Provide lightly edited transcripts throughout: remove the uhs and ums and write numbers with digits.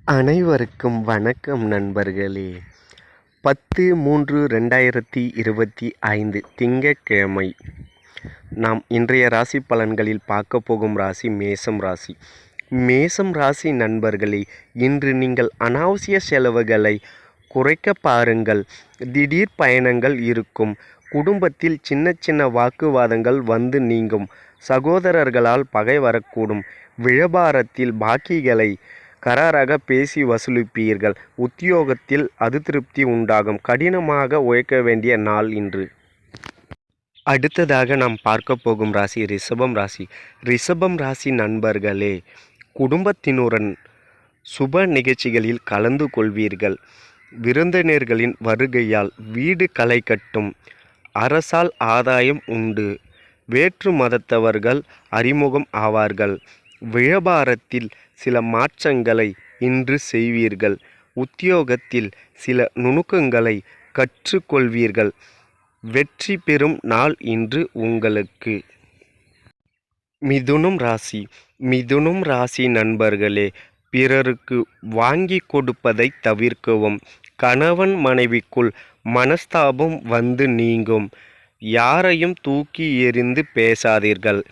அனைவருக்கும் வணக்கம் நண்பர்களே. 10/3/2025 திங்கட்கிழமை. நாம் இன்றைய ராசி பலன்களில் பார்க்க போகும் ராசி மேசம் ராசி. மேசம் ராசி நண்பர்களே, இன்று நீங்கள் அனாவசிய செலவுகளை குறைக்க பாருங்கள். திடீர் பயணங்கள் இருக்கும். குடும்பத்தில் சின்ன சின்ன வாக்குவாதங்கள் வந்து நீங்கும். சகோதரர்களால் பகை வரக்கூடும். வியாபாரத்தில் பாக்கிகளை கராராக பேசி வசூலிப்பீர்கள். உத்தியோகத்தில் அதிருப்தி உண்டாகும். கடினமாக உழைக்க வேண்டிய நாள் இன்று. அடுத்ததாக நாம் பார்க்க போகும் ராசி ரிஷபம் ராசி. ரிஷபம் ராசி நண்பர்களே, குடும்பத்தினுடன் சுப நிகழ்ச்சிகளில் கலந்து கொள்வீர்கள். விருந்தினர்களின் வருகையால் வீடு களை கட்டும். அரசால் ஆதாயம் உண்டு. வேற்று மதத்தவர்கள் அறிமுகம் ஆவார்கள். வியாபாரத்தில் சில மாற்றங்களை இன்று செய்வீர்கள். உத்தியோகத்தில் சில நுணுக்கங்களை கற்றுக்கொள்வீர்கள். வெற்றி பெறும் நாள் இன்று உங்களுக்கு. மிதுனம் ராசி. மிதுனம் ராசி நண்பர்களே, பிறருக்கு வாங்கி கொடுப்பதை தவிர்க்கவும். கணவன் மனைவிக்குள் மனஸ்தாபம் வந்து நீங்கும். யாரையும் தூக்கி எறிந்து பேசாதீர்கள்.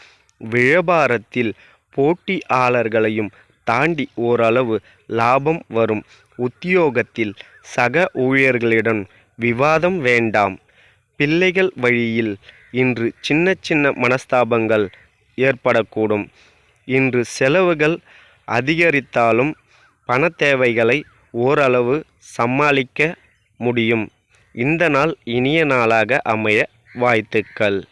வியாபாரத்தில் போட்டியாளர்களையும் தாண்டி ஓரளவு லாபம் வரும். உத்தியோகத்தில் சக ஊழியர்களிடம் விவாதம் வேண்டாம். பிள்ளைகள் வழியில் இன்று சின்ன சின்ன மனஸ்தாபங்கள் ஏற்படக்கூடும். இன்று செலவுகள் அதிகரித்தாலும் பண தேவைகளை ஓரளவு சமாளிக்க முடியும். இந்த நாள் இனிய நாளாக அமைய வாழ்த்துக்கள்.